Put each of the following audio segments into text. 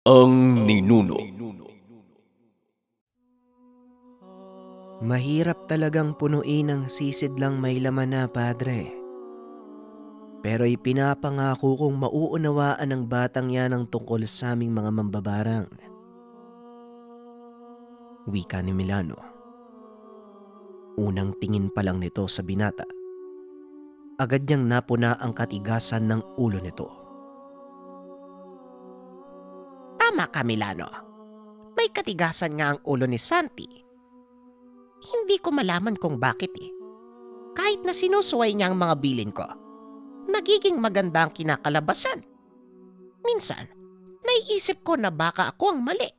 Ang ninuno. Mahirap talagang punuin ang sisid lang may laman na, Padre. Pero ipinapangako kong mauunawaan ng batang yan ang tungkol sa aming mga mambabarang. Wika ni Milano. Unang tingin pa lang nito sa binata, agad niyang napuna ang katigasan ng ulo nito. Tama ka, Milano. May katigasan nga ang ulo ni Santi. Hindi ko malaman kung bakit eh. Kahit na sinusuway niya ang mga bilin ko, nagiging maganda ang kinakalabasan. Minsan, naiisip ko na baka ako ang mali.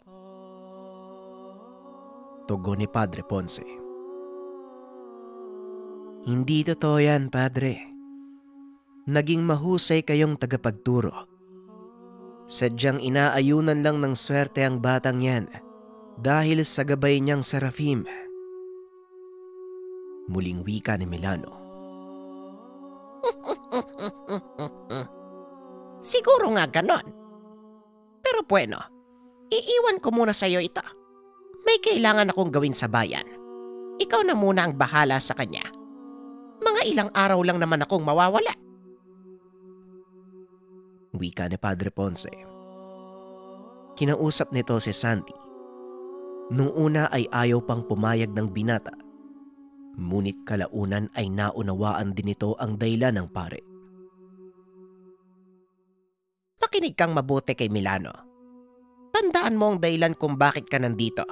Tugon ni Padre Ponce. Hindi totoo yan, Padre. Naging mahusay kayong tagapagturo. Sadyang inaayunan lang ng swerte ang batang yan dahil sa gabay niyang Serafim. Muling wika ni Milano. Siguro nga ganon. Pero bueno, iiwan ko muna sa iyo ito. May kailangan akong gawin sa bayan. Ikaw na muna ang bahala sa kanya. Mga ilang araw lang naman akong mawawala. Wika ni Padre Ponce. Kinausap nito si Santi. Nung una ay ayaw pang pumayag ng binata. Ngunit kalaunan ay naunawaan din ito ang dahilan ng pare. Makinig kang mabuti kay Milano. Tandaan mo ang dahilan kung bakit ka nandito.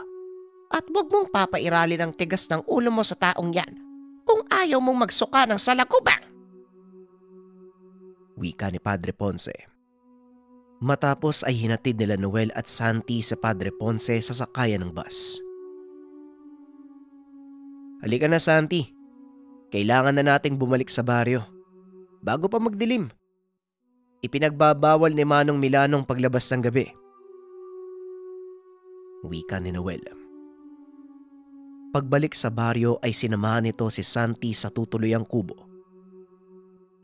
At huwag mong papairalin ang tigas ng ulo mo sa taong yan kung ayaw mong magsuka ng salakubang. Wika ni Padre Ponce. Matapos ay hinatid nila Noel at Santi sa Padre Ponce sa sakayan ng bus. Halika na, Santi. Kailangan na nating bumalik sa baryo. Bago pa magdilim. Ipinagbabawal ni Manong Milanong paglabas ng gabi. Wika ni Noel. Pagbalik sa baryo ay sinamahan nito si Santi sa tutuluyang kubo.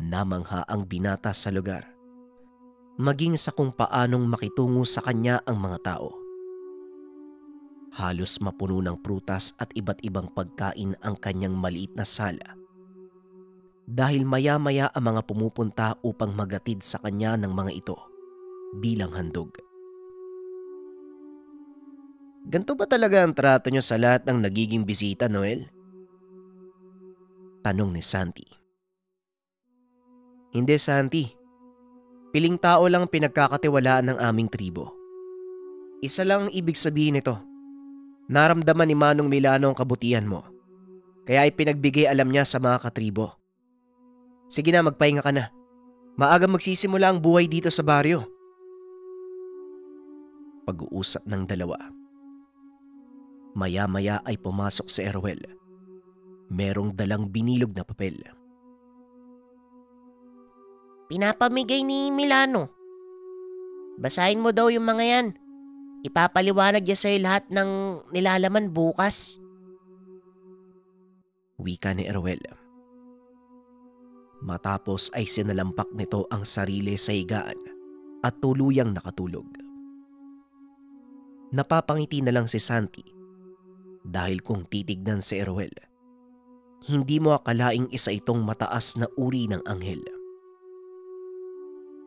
Namangha ang binata sa lugar, maging sa kung paanong makitungo sa kanya ang mga tao. Halos mapuno ng prutas at iba't ibang pagkain ang kanyang maliit na sala. Dahil maya-maya ang mga pumupunta upang magatid sa kanya ng mga ito bilang handog. Ganto ba talaga ang trato niyo sa lahat ng nagiging bisita, Noel? Tanong ni Santi. Hindi, Santi. Piling tao lang pinagkakatiwalaan ng aming tribo. Isa lang ang ibig sabihin nito. Naramdaman ni Manong Milano ang kabutihan mo. Kaya ay pinagbigay alam niya sa mga katribo. Sige na, magpahinga ka na. Maaga magsisimula ang buhay dito sa baryo. Pag-uusap ng dalawa. Maya-maya ay pumasok si Erwel. Merong dalang binilog na papel. Pinapamigay ni Milano. Basahin mo daw yung mga yan. Ipapaliwanag niya sa'yo lahat ng nilalaman bukas. Wika ni Erwel. Matapos ay sinalampak nito ang sarili sa higaan at tuluyang nakatulog. Napapangiti na lang si Santi dahil kung titignan si Erwel, hindi mo akalaing isa itong mataas na uri ng anghel.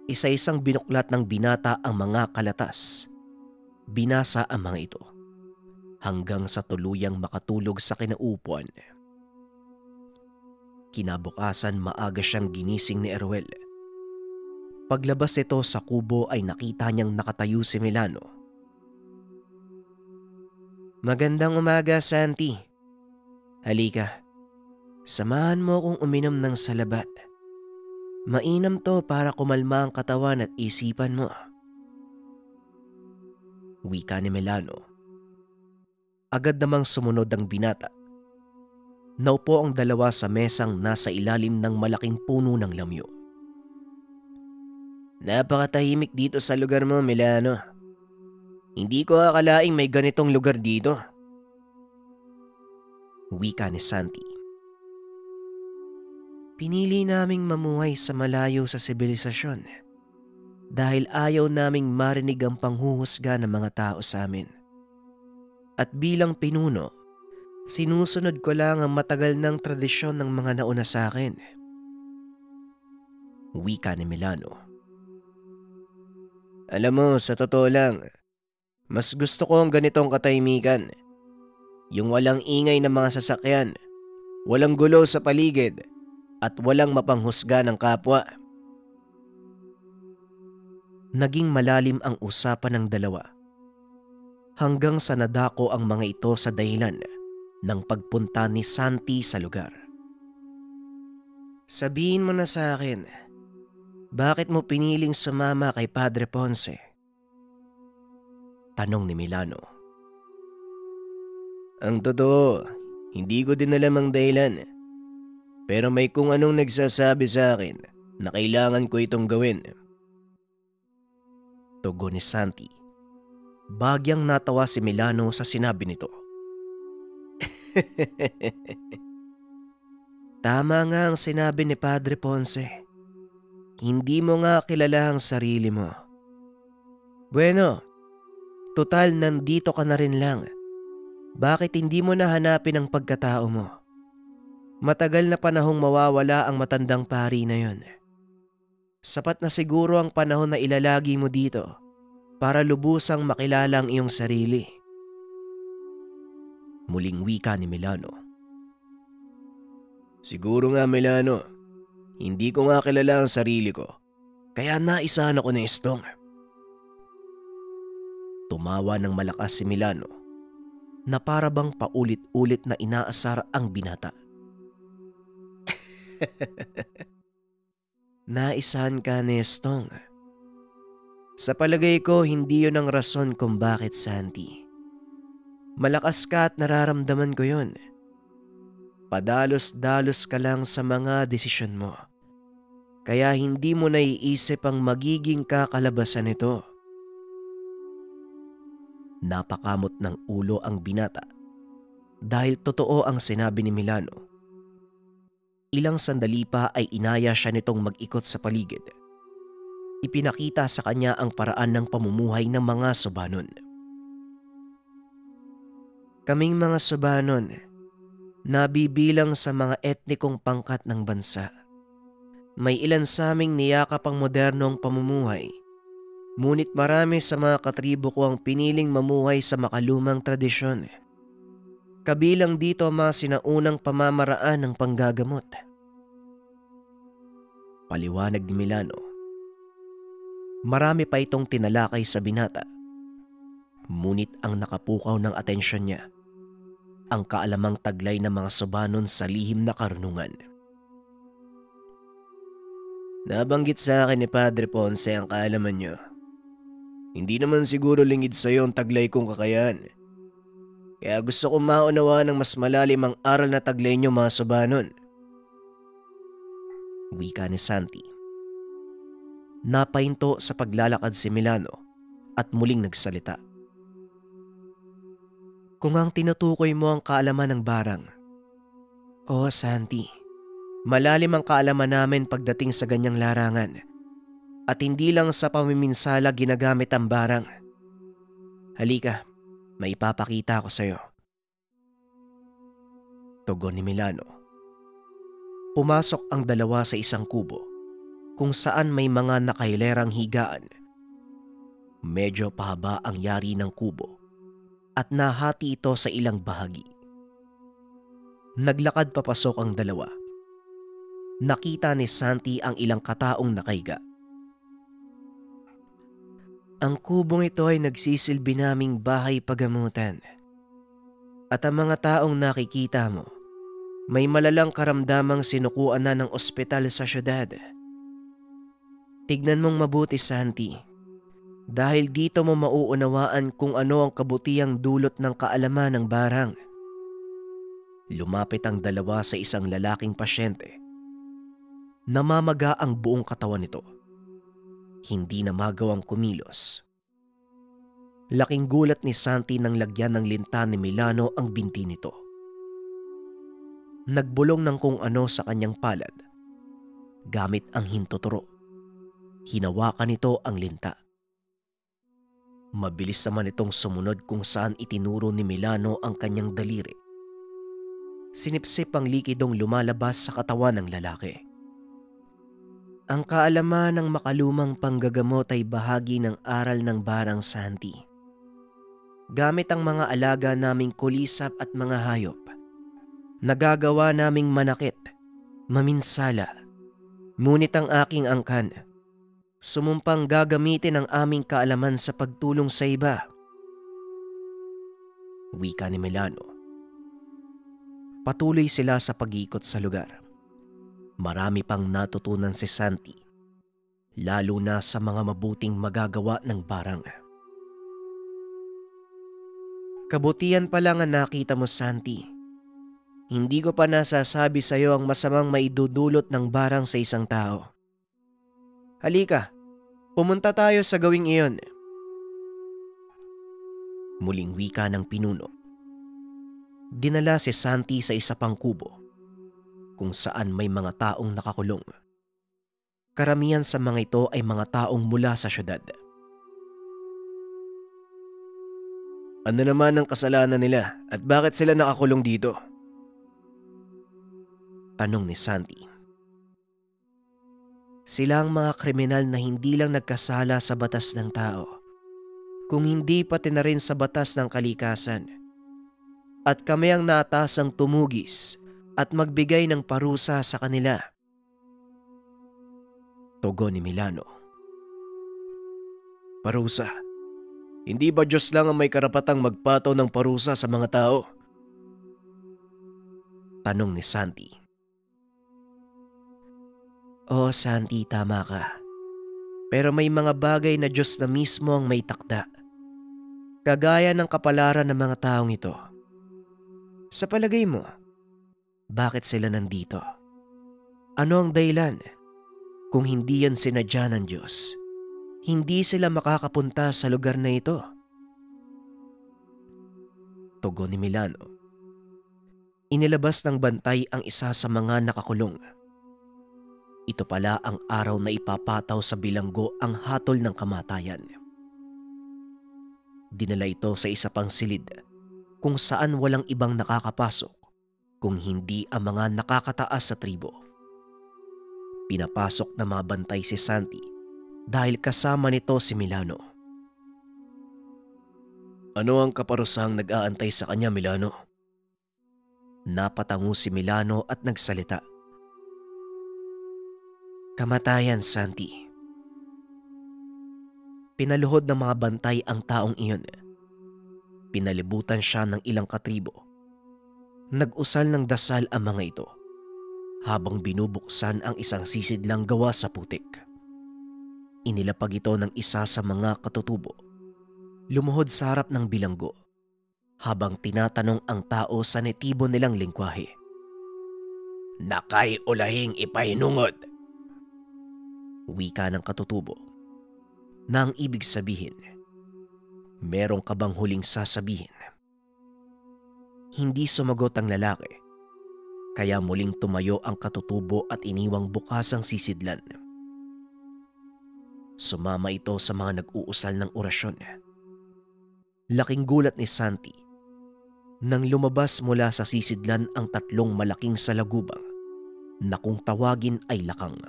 Isa-isang binuklat ng binata ang mga kalatas. Binasa ang mga ito hanggang sa tuluyang makatulog sa kinaupuan. Kinabukasan maaga siyang ginising ni Erwel. Paglabas ito sa kubo ay nakita niyang nakatayo si Milano. Magandang umaga, Santi. Halika, samahan mo akong uminom ng salabat. Mainam to para kumalma ang katawan at isipan mo. Wika ni Milano. Agad namang sumunod ang binata. Naupo ang dalawa sa mesang nasa ilalim ng malaking puno ng lamyo. Napakatahimik dito sa lugar mo, Milano. Hindi ko akalaing may ganitong lugar dito. Wika ni Santi. Pinili naming mamuhay sa malayo sa sibilisasyon dahil ayaw naming marinig ang panghuhusga ng mga tao sa amin. At bilang pinuno, sinusunod ko lang ang matagal ng tradisyon ng mga nauna sa akin. Wika ni Milano. Alam mo, sa totoo lang, mas gusto ko ang ganitong katahimikan. Yung walang ingay ng mga sasakyan, walang gulo sa paligid, at walang mapanghusga ng kapwa. Naging malalim ang usapan ng dalawa hanggang sa nadako ang mga ito sa dahilan ng pagpunta ni Santi sa lugar. Sabihin mo na sa akin, bakit mo piniling sumama kay Padre Ponce? Tanong ni Milano. Ang totoo, hindi ko din alam ang dahilan. Pero may kung anong nagsasabi sa akin na kailangan ko itong gawin. Tugon ni Santi. Bagyang natawa si Milano sa sinabi nito. Tama nga ang sinabi ni Padre Ponce. Hindi mo nga kilala ang sarili mo. Bueno, total nandito ka na rin lang. Bakit hindi mo nahanapin ang pagkatao mo? Matagal na panahong mawawala ang matandang pari na yon. Sapat na siguro ang panahon na ilalagi mo dito para lubusang makilala ang iyong sarili. Muling wika ni Milano. Siguro nga Milano, hindi ko nga kilala ang sarili ko, kaya naisahan ako ni Estong. Tumawa ng malakas si Milano na para bang paulit-ulit na inaasar ang binata. Naisahan ka ni Estong. Sa palagay ko, hindi yun ang rason kung bakit, Santi. Malakas ka at nararamdaman ko yun. Padalos-dalos ka lang sa mga desisyon mo. Kaya hindi mo naiisip ang magiging kakalabasan nito. Napakamot ng ulo ang binata dahil totoo ang sinabi ni Milano. Ilang sandali pa ay inaya siya nitong mag-ikot sa paligid. Ipinakita sa kanya ang paraan ng pamumuhay ng mga Subanon. Kaming mga Subanon, nabibilang sa mga etnikong pangkat ng bansa. May ilan sa aming niyakap ang modernong pamumuhay, ngunit marami sa mga katribo ko ang piniling mamuhay sa makalumang tradisyon. Kabilang dito ang mga sinaunang pamamaraan ng panggagamot. Paliwanag ni Milano. Marami pa itong tinalakay sa binata. Ngunit ang nakapukaw ng atensyon niya, ang kaalamang taglay ng mga Subanon sa lihim na karunungan. Nabanggit sa akin ni Padre Ponce ang kaalaman niyo. Hindi naman siguro lingid sa iyo ang taglay kong kakayahan. Kaya gusto kong maunawaan ng mas malalim ang aral na taglay niyo mga Subanon. Wika ni Santi. Napahinto sa paglalakad si Milano at muling nagsalita. Kung ang tinutukoy mo ang kaalaman ng barang. Oo, Santi. Malalim ang kaalaman namin pagdating sa ganyang larangan. At hindi lang sa pamiminsala ginagamit ang barang. Halika. May ipapakita ko sa'yo. Tugon ni Milano. Pumasok ang dalawa sa isang kubo kung saan may mga nakahilerang higaan. Medyo pahaba ang yari ng kubo at nahati ito sa ilang bahagi. Naglakad papasok ang dalawa. Nakita ni Santi ang ilang kataong nakahiga. Ang kubong ito ay nagsisilbi naming bahay pagamutan. At ang mga taong nakikita mo, may malalang karamdamang sinukuan na ng ospital sa syudad. Tignan mong mabuti, Santi. Dahil dito mo mauunawaan kung ano ang kabutihang dulot ng kaalaman ng barang. Lumapit ang dalawa sa isang lalaking pasyente. Namamaga ang buong katawan nito. Hindi na magawang kumilos. Laking gulat ni Santi nang lagyan ng linta ni Milano ang binti nito. Nagbulong ng kung ano sa kanyang palad, gamit ang hintuturo. Hinawakan nito ang linta. Mabilis naman itong sumunod kung saan itinuro ni Milano ang kanyang daliri. Sinipsip ang likidong lumalabas sa katawan ng lalaki. Ang kaalaman ng makalumang panggagamot ay bahagi ng aral ng Barang Santi. Gamit ang mga alaga naming kulisap at mga hayop, nagagawa naming manakit, maminsala. Ngunit ang aking angkan, sumumpang gagamitin ang aming kaalaman sa pagtulong sa iba. Wika ni Milano. Patuloy sila sa pag-iikot sa lugar. Marami pang natutunan si Santi, lalo na sa mga mabuting magagawa ng barang. Kabutihan pa lang ang nakita mo, Santi. Hindi ko pa nasasabi sa iyo ang masamang maidudulot ng barang sa isang tao. Halika, pumunta tayo sa gawing iyon. Muling wika ng pinuno. Dinala si Santi sa isa pang kubo kung saan may mga taong nakakulong. Karamihan sa mga ito ay mga taong mula sa syudad. Ano naman ang kasalanan nila at bakit sila nakakulong dito? Tanong ni Santi. Sila ang mga kriminal na hindi lang nagkasala sa batas ng tao, kung hindi pati na rin sa batas ng kalikasan. At kami ang naatasang tumugis at magbigay ng parusa sa kanila. Tugon ni Milano. Parusa? Hindi ba Diyos lang ang may karapatang magpataw ng parusa sa mga tao? Tanong ni Santi. Oo, Santi, tama ka. Pero may mga bagay na Diyos na mismo ang may takda. Kagaya ng kapalaran ng mga taong ito. Sa palagay mo, bakit sila nandito? Ano ang dahilan? Kung hindi yan sinadya ng Diyos, hindi sila makakapunta sa lugar na ito. Tugon ni Milano. Inilabas ng bantay ang isa sa mga nakakulong. Ito pala ang araw na ipapataw sa bilanggo ang hatol ng kamatayan. Dinala ito sa isa pang silid kung saan walang ibang nakakapasok kung hindi ang mga nakakataas sa tribo. Pinapasok na mga bantay si Santi dahil kasama nito si Milano. Ano ang kaparusang nag-aantay sa kanya, Milano? Napatango si Milano at nagsalita. Kamatayan, Santi. Pinaluhod ng mga bantay ang taong iyon. Pinalibutan siya ng ilang katribo. Nag-usal ng dasal ang mga ito habang binubuksan ang isang sisidlang gawa sa putik. Inilapag ito ng isa sa mga katutubo. Lumuhod sa harap ng bilanggo habang tinatanong ang tao sa netibo nilang lengguwahe. Nakay ulahing ipahinungod. Wika ng katutubo na ang ibig sabihin, meron ka bang huling sasabihin? Hindi sumagot ang lalaki, kaya muling tumayo ang katutubo at iniwang bukas ang sisidlan. Sumama ito sa mga nag-uusal ng orasyon. Laking gulat ni Santi nang lumabas mula sa sisidlan ang tatlong malaking salagubang na kung tawagin ay lakang.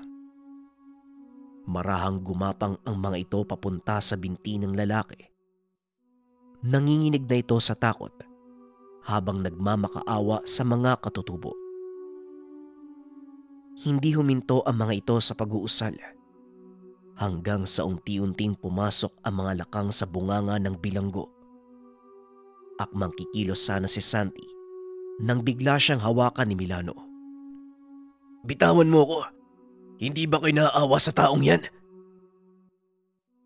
Marahang gumapang ang mga ito papunta sa binti ng lalaki. Nanginginig na ito sa takot habang nagmamakaawa sa mga katutubo. Hindi huminto ang mga ito sa pag-uusal hanggang sa unti-unting pumasok ang mga lakang sa bunganga ng bilanggo. Akmang kikilos sana si Santi nang bigla siyang hawakan ni Milano. Bitawan mo ko! Hindi ba kayo naaawa sa taong yan?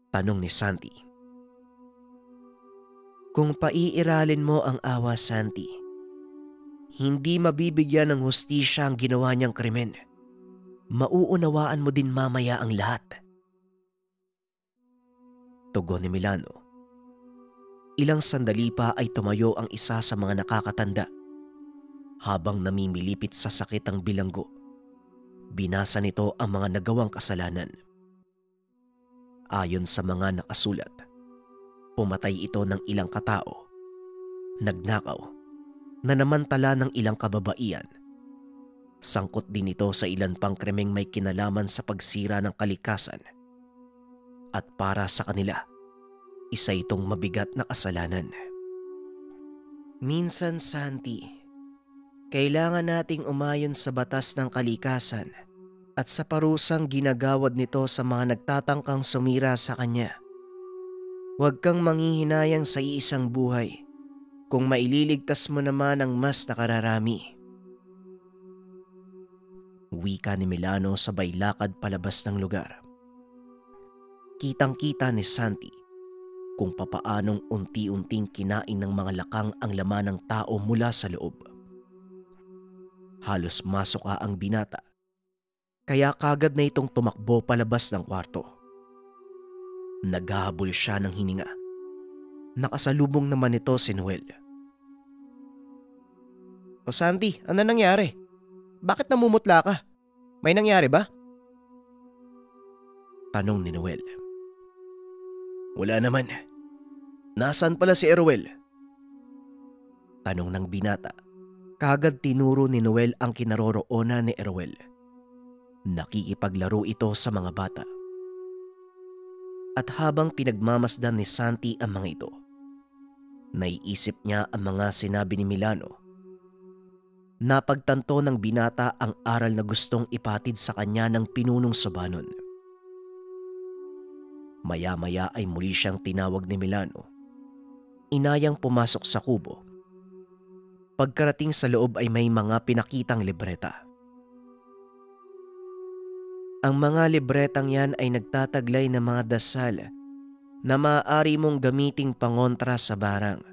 Tanong ni Santi. Kung paiiralin mo ang awa, Santi, hindi mabibigyan ng hustisya ang ginawa niyang krimen. Mauunawaan mo din mamaya ang lahat. Tugon ni Milano. Ilang sandali pa ay tumayo ang isa sa mga nakakatanda. Habang namimilipit sa sakit ang bilanggo, binasa nito ang mga nagawang kasalanan. Ayon sa mga nakasulat, pumatay ito ng ilang katao, nagnakaw, nanamantala ng ilang kababaihan. Sangkot din ito sa ilan pang krimeng may kinalaman sa pagsira ng kalikasan. At para sa kanila, isa itong mabigat na kasalanan. Minsan, Santi, kailangan nating umayon sa batas ng kalikasan at sa parusang ginagawad nito sa mga nagtatangkang sumira sa kanya. Huwag kang manghihinayang sa iisang buhay kung maililigtas mo naman ang mas nakararami. Wika ni Milano sabay lakad palabas ng lugar. Kitang-kita ni Santi kung papaanong unti-unting kinain ng mga lakang ang laman ng tao mula sa loob. Halos masuka ang binata, kaya kagad na itong tumakbo palabas ng kwarto. Naghahabol siya ng hininga. Nakasalubong naman ito si Noel. O Santi, ano nangyari? Bakit namumutla ka? May nangyari ba? Tanong ni Noel. Wala naman. Nasaan pala si Erwel? Tanong ng binata. Kagad tinuro ni Noel ang kinaroroonan ni Erwel. Nakikipaglaro ito sa mga bata. At habang pinagmamasdan ni Santi ang mga ito, naiisip niya ang mga sinabi ni Milano. Napagtanto ng binata ang aral na gustong ipatid sa kanya ng pinunong Sobanon. Maya-maya ay muli siyang tinawag ni Milano. Inayang pumasok sa kubo. Pagkarating sa loob ay may mga pinakitang libreta. Ang mga libretang yan ay nagtataglay ng mga dasal na maaari mong gamiting pangontra sa barang.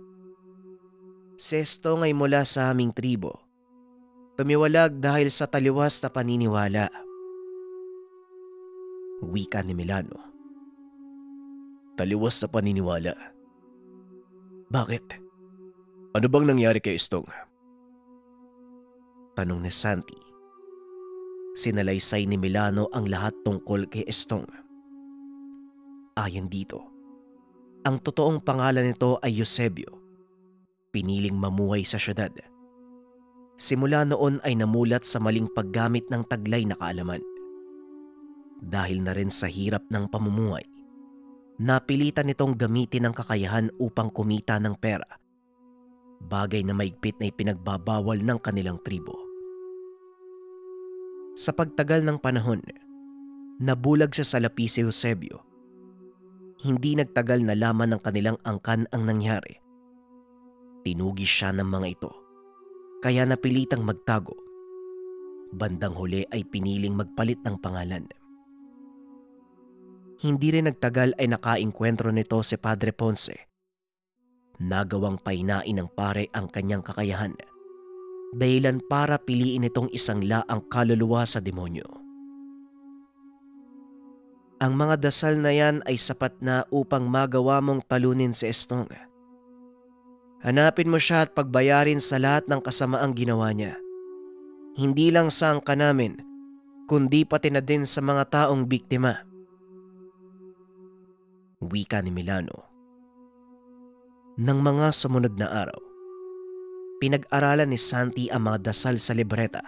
Si Estong ay mula sa aming tribo. Tumiwalag dahil sa taliwas na paniniwala. Wika ni Milano. Taliwas na paniniwala? Bakit? Ano bang nangyari kay Estong? Tanong ni Santi. Sinalaysay ni Milano ang lahat tungkol kay Estong. Ayon dito, ang totoong pangalan nito ay Eusebio. Piniling mamuhay sa syudad. Simula noon ay namulat sa maling paggamit ng taglay na kaalaman. Dahil na rin sa hirap ng pamumuhay, napilitan nitong gamitin ang kakayahan upang kumita ng pera. Bagay na maigpit na ipinagbabawal ng kanilang tribo. Sa pagtagal ng panahon, nabulag sa salapi si Eusebio. Hindi nagtagal na laman ng kanilang angkan ang nangyari. Tinugis siya ng mga ito. Kaya napilitang magtago. Bandang huli ay piniling magpalit ng pangalan. Hindi rin nagtagal ay nakaengkwentro nito si Padre Ponce. Nagawang painain ng pare ang kanyang kakayahan. Dahilan para piliin itong isangla ang kaluluwa sa demonyo. Ang mga dasal na yan ay sapat na upang magawa mong talunin si Estong. Hanapin mo siya at pagbayarin sa lahat ng kasamaang ginawa niya. Hindi lang sa angka namin, kundi pati na din sa mga taong biktima. Wika ni Milano. Nang mga sumunod na araw, pinag-aralan ni Santi ang mga dasal sa libreta.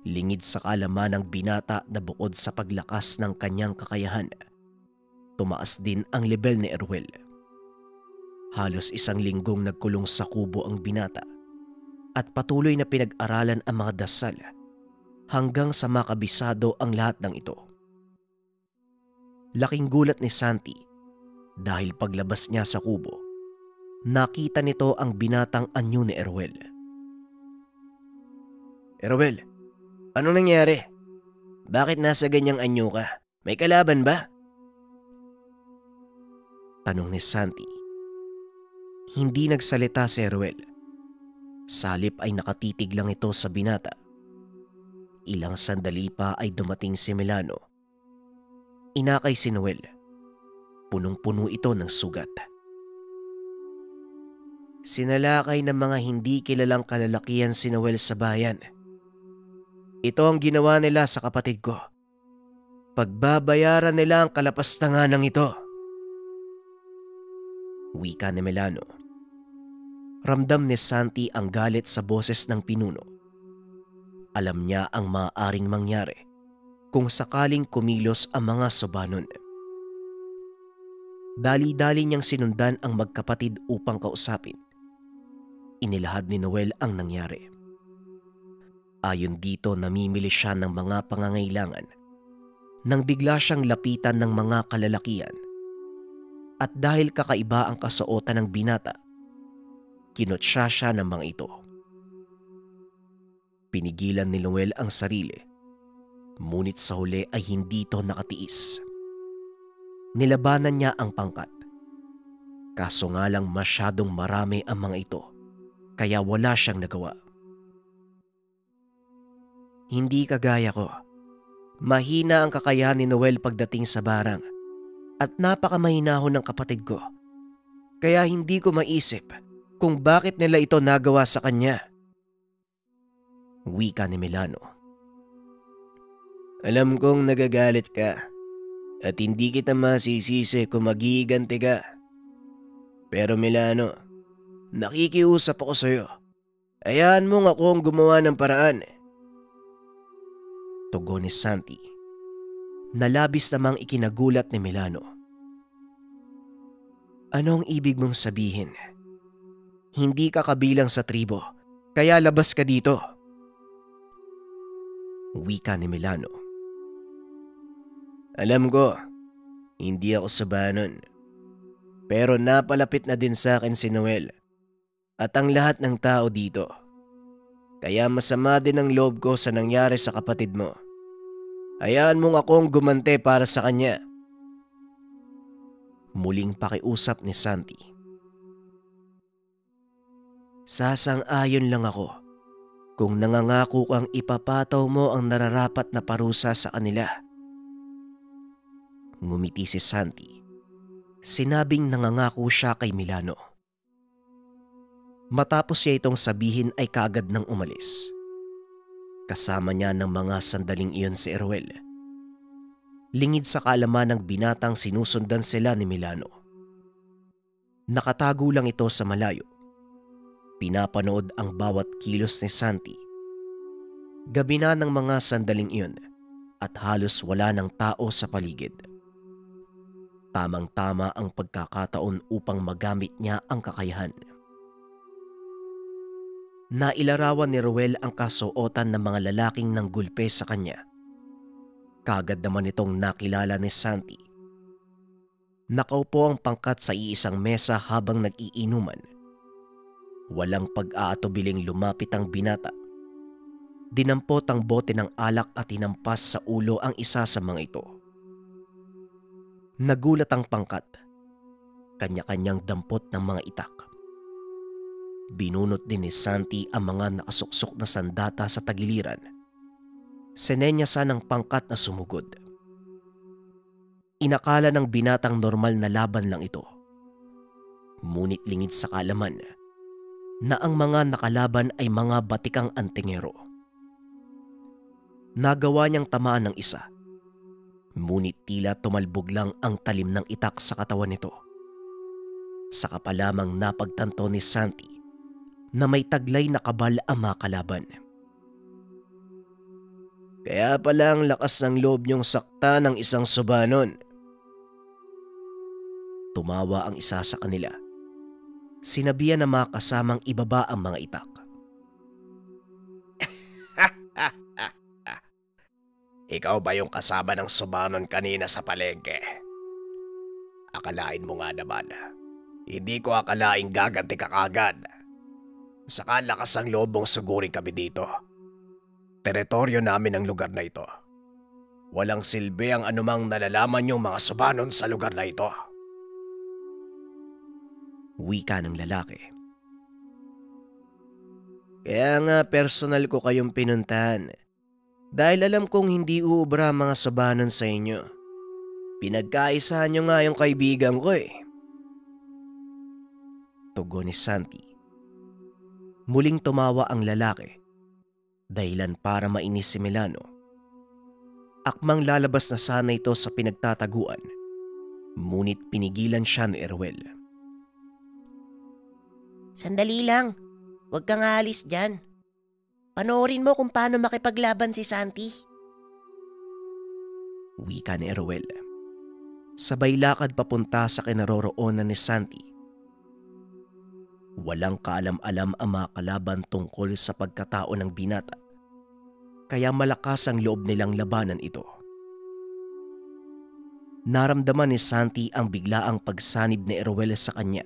Lingid sa kalaman ng binata na bukod sa paglakas ng kanyang kakayahan, tumaas din ang level ni Erwel. Halos 1 linggong nagkulong sa kubo ang binata at patuloy na pinag-aralan ang mga dasal hanggang sa makabisado ang lahat ng ito. Laking gulat ni Santi dahil paglabas niya sa kubo, nakita nito ang binatang anyo ni Erwel. Erwel, anong nangyari? Bakit nasa ganyang anyo ka? May kalaban ba? Tanong ni Santi. Hindi nagsalita si Erwel. Salip ay nakatitig lang ito sa binata. Ilang sandali pa ay dumating si Milano. Inakay si Noel. Punong-puno ito ng sugat. Sinalakay ng mga hindi kilalang kalalakihan si Noel sa bayan. Ito ang ginawa nila sa kapatid ko. Pagbabayaran nila ang kalapastanganang ito. Wika ni Melano. Ramdam ni Santi ang galit sa boses ng pinuno. Alam niya ang maaaring mangyari kung sakaling kumilos ang mga Sobanon. Dali-dali niyang sinundan ang magkapatid upang kausapin. Inilahad ni Noel ang nangyari. Ayon dito, namimili siya ng mga pangangailangan nang bigla siyang lapitan ng mga kalalakian. At dahil kakaiba ang kasuotan ng binata, kinutsa siya ng mga ito. Pinigilan ni Noel ang sarili, ngunit sa huli ay hindi ito nakatiis. Nilabanan niya ang pangkat. Kaso nga lang masyadong marami ang mga ito, kaya wala siyang nagawa. Hindi kagaya ko. Mahina ang kakayahan ni Noel pagdating sa barang at napakamahinahon ng kapatid ko. Kaya hindi ko maisip kung bakit nila ito nagawa sa kanya. Wika ni Melano. Alam kong nagagalit ka at hindi kita masisisi kung maghihiganti ka. Pero Melano, nakikiusap ako sa iyo. Hayaan mong ako ang gumawa ng paraan. Tugon ni Santi. Nalabis namang ikinagulat ni Melano. Ano ang ibig mong sabihin? Hindi ka kabilang sa tribo, kaya labas ka dito. Wika ni Melano. Alam ko, hindi ako Sobanon. Pero napalapit na din sa akin si Noel at ang lahat ng tao dito. Kaya masama din ang loob ko sa nangyari sa kapatid mo. Hayaan mong akong gumante para sa kanya. Muling pakiusap ni Santi. Sasang-ayon lang ako kung nangangako kang ipapataw mo ang nararapat na parusa sa kanila. Ngumiti si Santi. Sinabing nangangako siya kay Melano. Matapos siya itong sabihin ay kaagad nang umalis. Kasama niya ng mga sandaling iyon si Eruel. Lingid sa kaalaman ng binatang sinusundan sila ni Melano. Nakatago lang ito sa malayo. Pinapanood ang bawat kilos ni Santi. Gabi na ng mga sandaling iyon at halos wala ng tao sa paligid. Tamang-tama ang pagkakataon upang magamit niya ang kakayahan. Nailarawan ni Ruel ang kasuotan ng mga lalaking nanggulpe sa kanya. Kaagad naman itong nakilala ni Santi. Nakaupo ang pangkat sa iisang mesa habang nag-iinuman. Walang pag-aatubiling lumapit ang binata. Dinampot ang bote ng alak at hinampas sa ulo ang isa sa mga ito. Nagulat ang pangkat. Kanya-kanyang dampot ng mga itak. Binunot din ni Santi ang mga nakasuksok na sandata sa tagiliran. Sinenyasan ng pangkat na sumugod. Inakala ng binatang normal na laban lang ito. Ngunit lingid sa kaalaman na ang mga nakalaban ay mga batikang antingero. Nagawa niyang tamaan ng isa. Ngunit tila tumalbog lang ang talim ng itak sa katawan nito. Saka pa lamang napagtanto ni Santi na may taglay na kabal ang mga kalaban. Kaya pala ang lakas ng loob niyong sakta ng isang Sobanon. Tumawa ang isa sa kanila. Sinabihan na mga kasamang ibaba ang mga itak. Ikaw ba yung kasama ng Sobanon kanina sa palengke? Akalain mo nga naman, hindi ko akalaing gaganti ka kagad. Saka lakas ang loob mong sugurin kami dito. Teritoryo namin ang lugar na ito. Walang silbi ang anumang nalalaman yung mga Sobanon sa lugar na ito. Wika ng lalaki. Kaya nga personal ko kayong pinuntahan. Dahil alam kong hindi uubra ang mga Sobanon sa inyo. Pinagkaisahan nyo nga yung kaibigan ko eh. Tugon ni Santi. Muling tumawa ang lalaki. Dahilan para mainis si Melano. Akmang lalabas na sana ito sa pinagtataguan, ngunit pinigilan siya ni Erwel. Sandali lang. Huwag kang aalis dyan. Panoorin mo kung paano makipaglaban si Santi. Wika ni Erwel. Sabay lakad papunta sa kinaroroonan ni Santi. Walang kaalam-alam ang mga kalaban tungkol sa pagkatao ng binata, kaya malakas ang loob nilang labanan ito. Naramdaman ni Santi ang biglaang pagsanib ni Erwel sa kanya,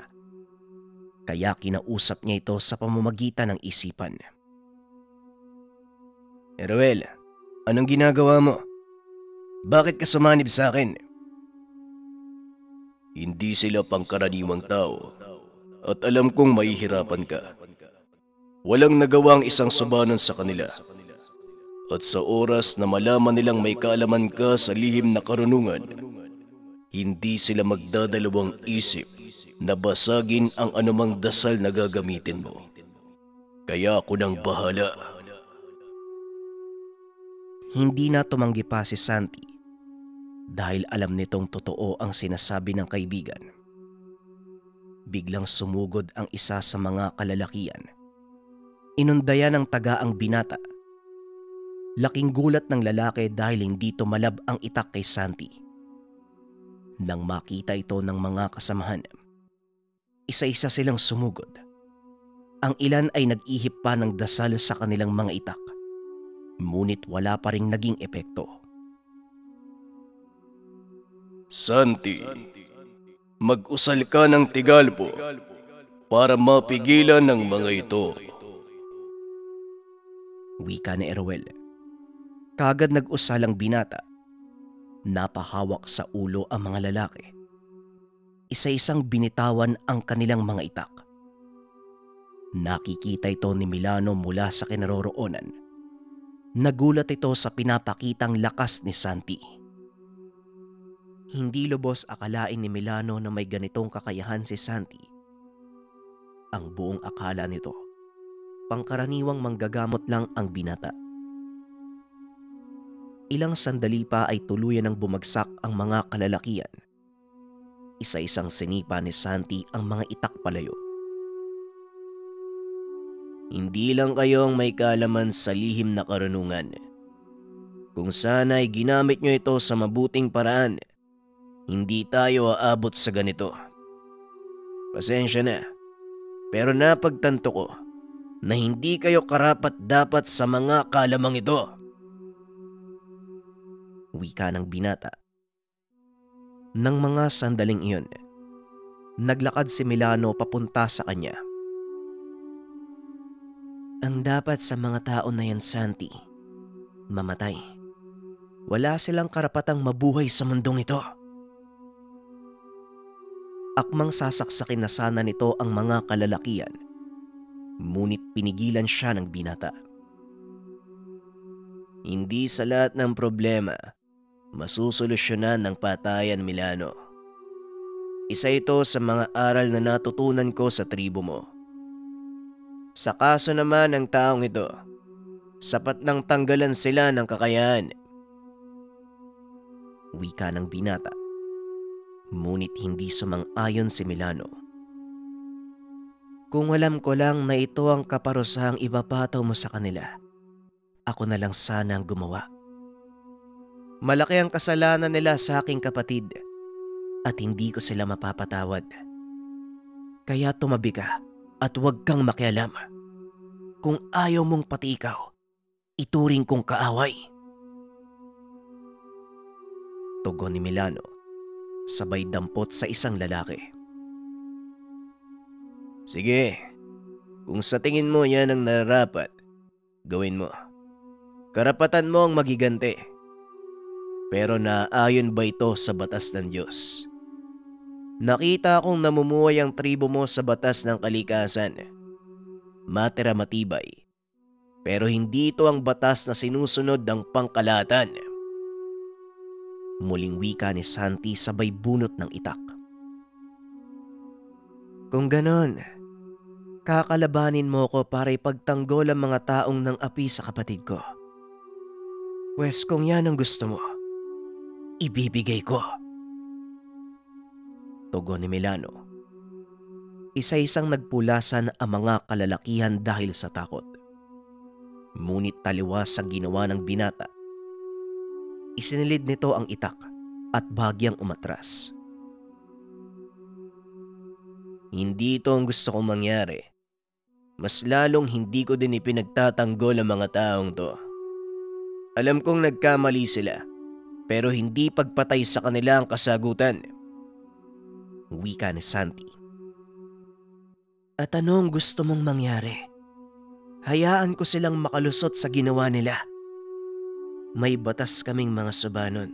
kaya kinausap niya ito sa pamamagitan ng isipan. Erwel, anong ginagawa mo? Bakit ka sumanib sa akin? Hindi sila pangkaraniwang tao at alam kong mahihirapan ka. Walang nagawa ang isang subanon sa kanila. At sa oras na malaman nilang may kaalaman ka sa lihim na karunungan, hindi sila magdadalawang isip na basagin ang anumang dasal na gagamitin mo. Kaya ako nang bahala. Hindi na tumanggi pa si Santi dahil alam nitong totoo ang sinasabi ng kaibigan. Biglang sumugod ang isa sa mga kalalakian. Inundayan ng taga ang binata. Laking gulat ng lalaki dahil hindi tumalab ang itak kay Santi. Nang makita ito ng mga kasamahan, isa-isa silang sumugod. Ang ilan ay nag-ihip pa ng dasal sa kanilang mga itak, ngunit wala pa ring naging epekto. Santi, mag-usal ka ng Tigalpo para mapigilan ng mga ito. Wika ni Erwel. Kagad nag-usal ang binata. Napahawak sa ulo ang mga lalaki. Isa-isang binitawan ang kanilang mga itak. Nakikita ito ni Milano mula sa kinaroroonan. Nagulat ito sa pinapakitang lakas ni Santi. Hindi lubos akalain ni Milano na may ganitong kakayahan si Santi. Ang buong akala nito, pangkaraniwang manggagamot lang ang binata. Ilang sandali pa ay tuluyan ng bumagsak ang mga kalalakian. Isa-isang sinipa ni Santi ang mga itak palayo. Hindi lang kayong may kaalaman sa lihim na karunungan. Kung sana'y ginamit nyo ito sa mabuting paraan, hindi tayo aabot sa ganito. Pasensya na, pero napagtanto ko na hindi kayo karapat-dapat sa mga kalamang ito. Wika ng binata. Nang mga sandaling iyon, naglakad si Milano papunta sa kanya. Ang dapat sa mga tao na yan, Santi, mamatay. Wala silang karapatang mabuhay sa mundong ito. Akmang sasaksakin na sana nito ang mga kalalakian, ngunit pinigilan siya ng binata. Hindi sa lahat ng problema masusolusyonan ng patayan, Milano. Isa ito sa mga aral na natutunan ko sa tribo mo. Sa kaso naman ng taong ito, sapat nang tanggalan sila ng kakayahan. Wika ng binata. Ngunit hindi sumang-ayon si Milano. Kung alam ko lang na ito ang kaparusahang ibabataw mo sa kanila, ako na lang sana ang gumawa. Malaki ang kasalanan nila sa aking kapatid at hindi ko sila mapapatawad. Kaya tumabi ka at huwag kang makialam. Kung ayaw mong pati ikaw, ituring kong kaaway. Tugon ni Milano, sabay dampot sa isang lalaki. Sige, kung sa tingin mo yan ang nararapat, gawin mo. Karapatan mo ang magiganti. Pero naayon ba ito sa batas ng Diyos? Nakita kong namumuhay ang tribo mo sa batas ng kalikasan. Matira matibay. Pero hindi ito ang batas na sinusunod ng pangkalahatan. Muling wika ni Santi sabay bunot ng itak. Kung ganon, kakalabanin mo ko para ipagtanggol ang mga taong nang api sa kapatid ko. Wes, kung yan ang gusto mo, ibibigay ko. Tugon ni Milano. Isa-isang nagpulasan ang mga kalalakihan dahil sa takot. Ngunit taliwas ang ginawa ng binata. Isinilid nito ang itak at bahagyang umatras. Hindi ito ang gusto kong mangyari. Mas lalong hindi ko din ipinagtatanggol ang mga taong to. Alam kong nagkamali sila, pero hindi pagpatay sa kanila ang kasagutan. Wika ni Santi. At ano ang gusto mong mangyari? Hayaan ko silang makalusot sa ginawa nila. May batas kaming mga Subanon.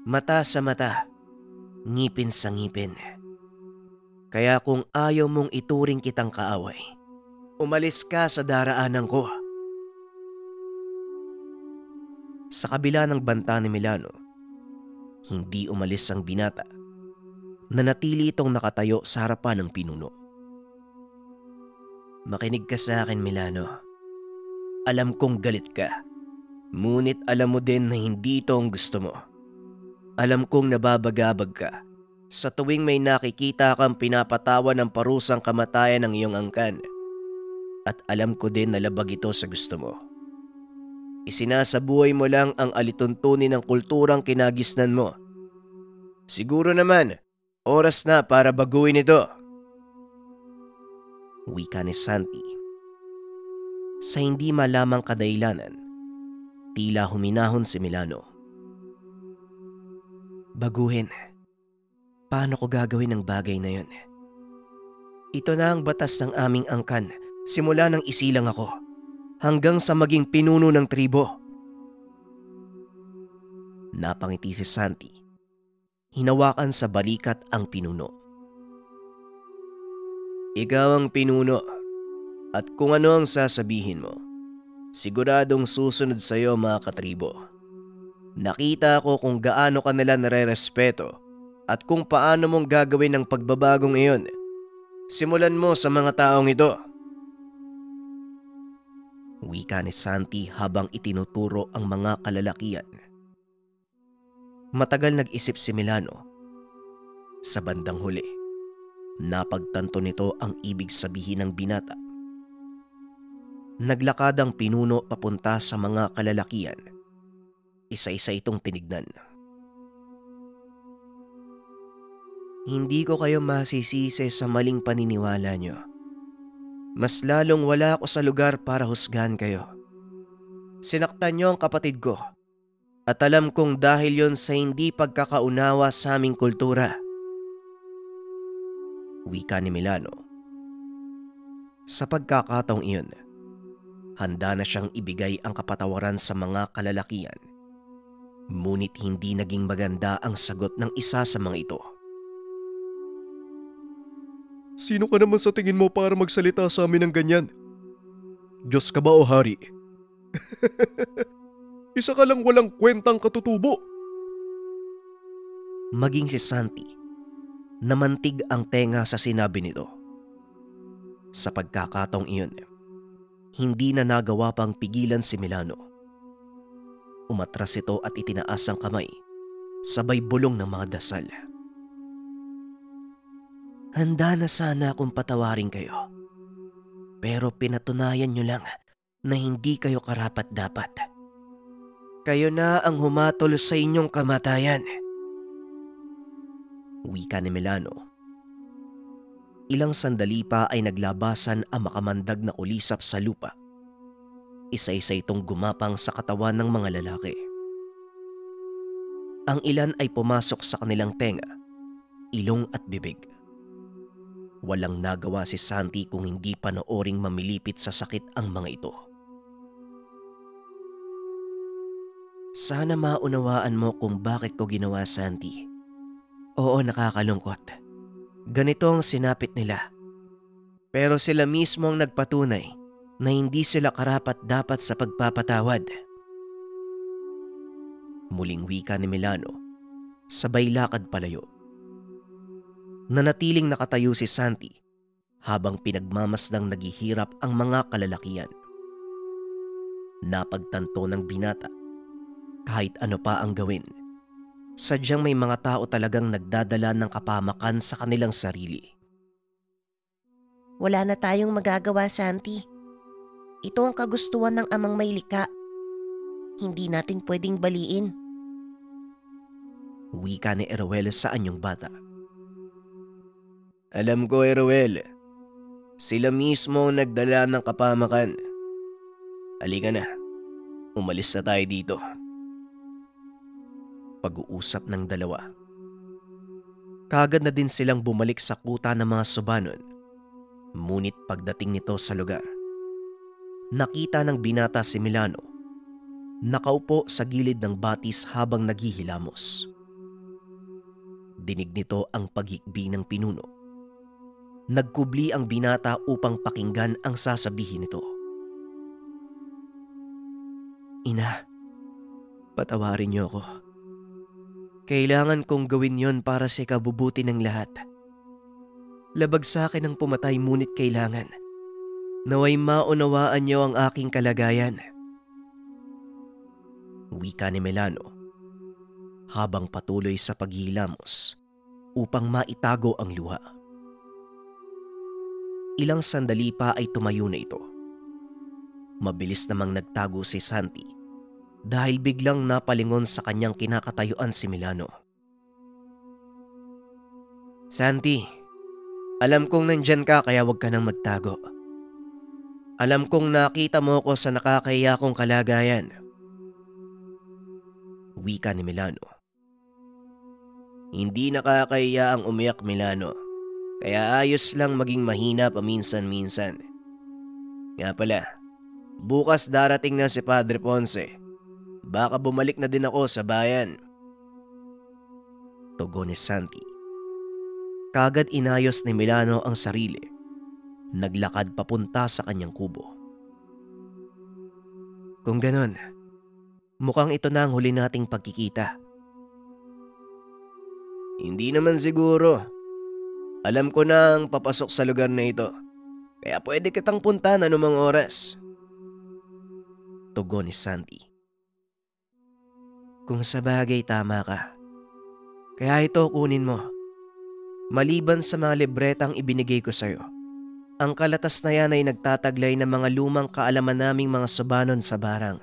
Mata sa mata, ngipin sa ngipin. Kaya kung ayaw mong ituring kitang kaaway, umalis ka sa daraanan ko. Sa kabila ng banta ni Milano, hindi umalis ang binata. Nanatili itong nakatayo sa harapan ng pinuno. Makinig ka sa akin, Milano. Alam kong galit ka. Ngunit alam mo din na hindi ito ang gusto mo. Alam kong nababagabag ka sa tuwing may nakikita kang pinapatawan ng parusang kamatayan ng iyong angkan. At alam ko din na labag ito sa gusto mo. Isinasabuhay mo lang ang alituntunin ng kulturang kinagisnan mo. Siguro naman, oras na para baguhin ito. Wika ni Santi. Sa hindi malamang kadahilanan, tila huminahon si Milano. Baguhin? Paano ko gagawin ang bagay na yun? Ito na ang batas ng aming angkan simula nang isilang ako hanggang sa maging pinuno ng tribo. Napangiti si Santi. Hinawakan sa balikat ang pinuno. Ikaw ang pinuno at kung ano ang sasabihin mo, siguradong susunod sa iyo mga katribo. Nakita ko kung gaano ka nila nare-respeto at kung paano mong gagawin ang pagbabagong iyon. Simulan mo sa mga taong ito. Wika ni Santi habang itinuturo ang mga kalalakian. Matagal nag-isip si Milano. Sa bandang huli, napagtanto nito ang ibig sabihin ng binata. Naglakad ang pinuno papunta sa mga kalalakian. Isa-isa itong tinignan. Hindi ko kayo masisisi sa maling paniniwala nyo. Mas lalong wala ako sa lugar para husgahan kayo. Sinaktan nyo ang kapatid ko. At alam kong dahil yon sa hindi pagkakaunawa sa aming kultura. Wika ni Milano. Sa pagkakataong iyon, handa na siyang ibigay ang kapatawaran sa mga kalalakian. Ngunit hindi naging maganda ang sagot ng isa sa mga ito. Sino ka naman sa tingin mo para magsalita sa amin ng ganyan? Diyos ka ba o hari? Isa ka lang walang kwentang katutubo. Maging si Santi, namantig ang tenga sa sinabi nito. Sa pagkakataong iyon, hindi na nagawa pang pigilan si Milano. Umatras ito at itinaas ang kamay, sabay bulong ng mga dasal. Handa na sana akong patawarin kayo. Pero pinatunayan nyo lang na hindi kayo karapat-dapat. Kayo na ang humatol sa inyong kamatayan. Wika ni Milano. Ilang sandali pa ay naglabasan ang makamandag na ulisap sa lupa. Isa-isa itong gumapang sa katawan ng mga lalaki. Ang ilan ay pumasok sa kanilang tenga, ilong at bibig. Walang nagawa si Santi kung hindi panooring mamilipit sa sakit ang mga ito. Sana maunawaan mo kung bakit ko ginawa, Santi. Oo, nakakalungkot. Ganito ang sinapit nila. Pero sila mismo ang nagpatunay na hindi sila karapat-dapat sa pagpapatawad. Muling wika ni Milano, sabay lakad palayo. Nanatiling nakatayo si Santi habang pinagmamasdang naghihirap ang mga kalalakian. Napagtanto ng binata, kahit ano pa ang gawin, sadyang may mga tao talagang nagdadala ng kapahamakan sa kanilang sarili. Wala na tayong magagawa, Santi. Ito ang kagustuhan ng amang may likha. Hindi natin pwedeng baliin. Wika ni Eruel sa anyong bata. Alam ko, Eruel. Sila mismo ang nagdala ng kapahamakan. Halika na. Umalis na tayo dito. Pag-uusap ng dalawa. Kaagad na din silang bumalik sa kuta ng mga subanon. Ngunit pagdating nito sa lugar, nakita ng binata si Milano. Nakaupo sa gilid ng batis habang naghihilamos. Dinig nito ang paghikbi ng pinuno. Nagkubli ang binata upang pakinggan ang sasabihin nito. Ina, patawarin niyo ako. Kailangan kong gawin yon para sa ikabubuti ng lahat. Labag sa akin ang pumatay ngunit kailangan. Naway maunawaan niyo ang aking kalagayan. Wika ni Milano habang patuloy sa paghilamos upang maitago ang luha. Ilang sandali pa ay tumayo na ito. Mabilis namang nagtago si Santi dahil biglang napalingon sa kanyang kinakatayuan si Milano. Santi, alam kong nandyan ka kaya huwag ka nang magtago. Alam kong nakita mo ko sa nakakahiya kong kalagayan. Wika ni Milano. Hindi nakakahiya ang umiyak, Milano. Kaya ayos lang maging mahina paminsan-minsan. Nga pala, bukas darating na si Padre Ponce. Baka bumalik na din ako sa bayan. Tugon ni Santi. Kagad inayos ni Milano ang sarili. Naglakad papunta sa kanyang kubo. Kung ganon, mukhang ito na ang huli nating pagkikita. Hindi naman siguro. Alam ko na ang papasok sa lugar na ito. Kaya pwede kitang puntahan anumang oras. Tugon ni Santi. Kung sa bagay tama ka. Kaya ito kunin mo. Maliban sa mga libretang ibinigay ko sa'yo, ang kalatas na yan ay nagtataglay ng mga lumang kaalaman naming mga subanon sa barang.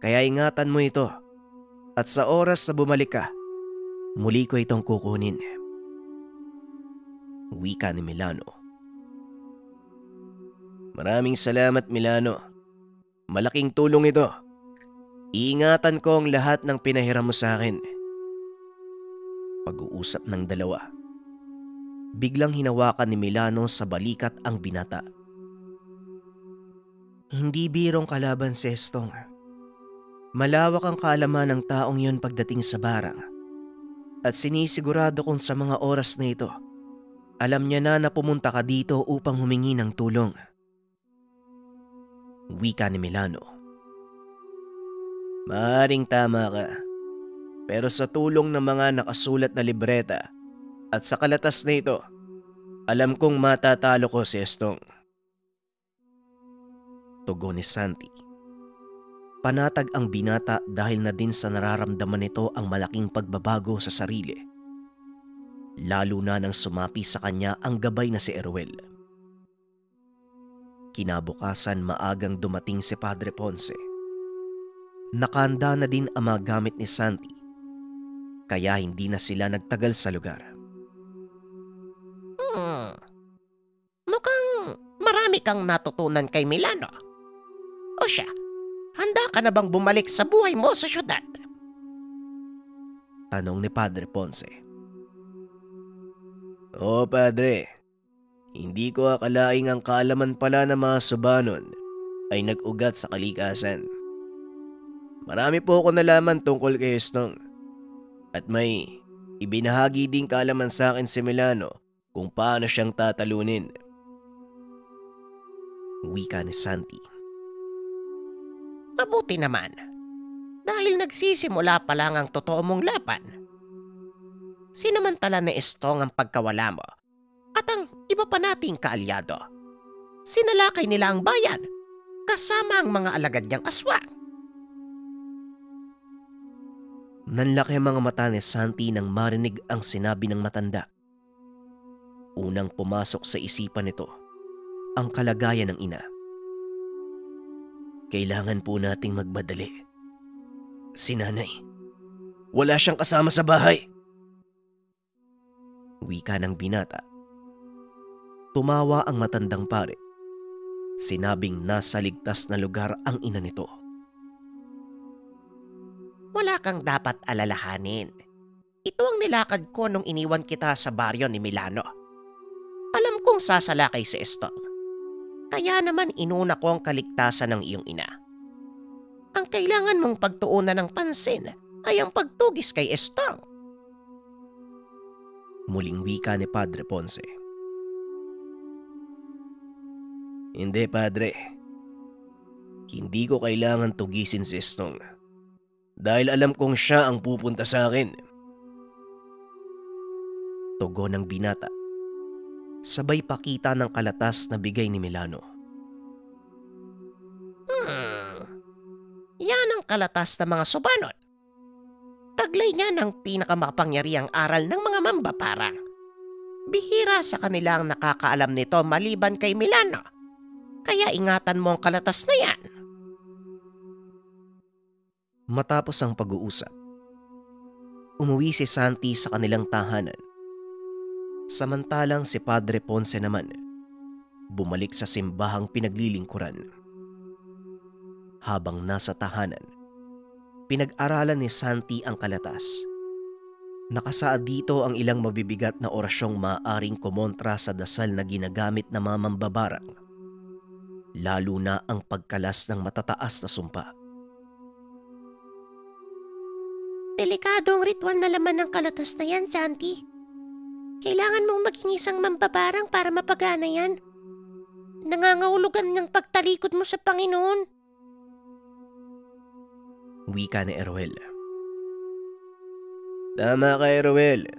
Kaya ingatan mo ito at sa oras na bumalik ka, muli ko itong kukunin. Wika ni Milano. Maraming salamat, Milano. Malaking tulong ito. Iingatan ko ang lahat ng pinahiram mo sa akin. Pag-uusap ng dalawa. Biglang hinawakan ni Milano sa balikat ang binata. Hindi birong kalaban si Estong. Malawak ang kaalaman ng taong yon pagdating sa barang. At sinisigurado kong sa mga oras na ito, alam niya na pumunta ka dito upang humingi ng tulong. Wika ni Milano. Maaaring tama ka. Pero sa tulong ng mga nakasulat na libreta at sa kalatas na ito, alam kong matatalo ko si Estong. Tugon ni Santi. Panatag ang binata dahil na din sa nararamdaman nito ang malaking pagbabago sa sarili. Lalo na nang sumapi sa kanya ang gabay na si Eruel. Kinabukasan maagang dumating si Padre Ponce. Nakahanda na din ang mga gamit ni Santi, kaya hindi na sila nagtagal sa lugar. Mukhang marami kang natutunan kay Milano. O siya, handa ka na bang bumalik sa buhay mo sa syudad? Tanong ni Padre Ponce. Oo, Padre. Hindi ko akalaing ang kaalaman pala ng mga subanon ay nag-ugat sa kalikasan. Marami po ako nalaman tungkol kay Estong. At may ibinahagi din kaalaman sa akin si Milano kung paano siyang tatalunin. Wika ni Santi. Mabuti naman. Dahil nagsisimula pa lang ang totoo mong laban. Sinamantala ni Estong ang pagkawala mo at ang iba pa nating kaalyado. Sinalakay nila ang bayan kasama ang mga alagad niyang aswang. Nanlaki ang mga mata ni Santi nang marinig ang sinabi ng matanda. Unang pumasok sa isipan nito ang kalagayan ng ina. Kailangan po nating magmadali. Si nanay, wala siyang kasama sa bahay. Wika ng binata. Tumawa ang matandang pare. Sinabing nasa ligtas na lugar ang ina nito. Wala kang dapat alalahanin. Ito ang nilakad ko nung iniwan kita sa baryo ni Milano. Alam kong sasalakay si Estong. Kaya naman inuna ko ang kaligtasan ng iyong ina. Ang kailangan mong pagtuunan ng pansin ay ang pagtugis kay Estong. Muling wika ni Padre Ponce. Hindi, Padre. Hindi ko kailangan tugisin si Estong. Dahil alam kong siya ang pupunta sa akin. Tugon ng binata. Sabay pakita ng kalatas na bigay ni Milano. Yan ang kalatas ng mga subanon. Taglay niya ng pinakamakapangyarihang aral ng mga mambaparang. Bihira sa kanilang nakakaalam nito maliban kay Milano. Kaya ingatan mo ang kalatas na yan. Matapos ang pag-uusap, umuwi si Santi sa kanilang tahanan. Samantalang si Padre Ponce naman, bumalik sa simbahang pinaglilingkuran. Habang nasa tahanan, pinag-aralan ni Santi ang kalatas. Nakasaad dito ang ilang mabibigat na orasyong maaaring kumontra sa dasal na ginagamit na mga mambabarang, lalo na ang pagkalas ng matataas na sumpa. Delikadong ritual na laman ng kalatas na yan, Santi. Kailangan mong maging isang mambabarang para mapagana yan. Nangangahulugan ng pagtalikod mo sa Panginoon. Wika ni Eruel. Tama ka, Eruel.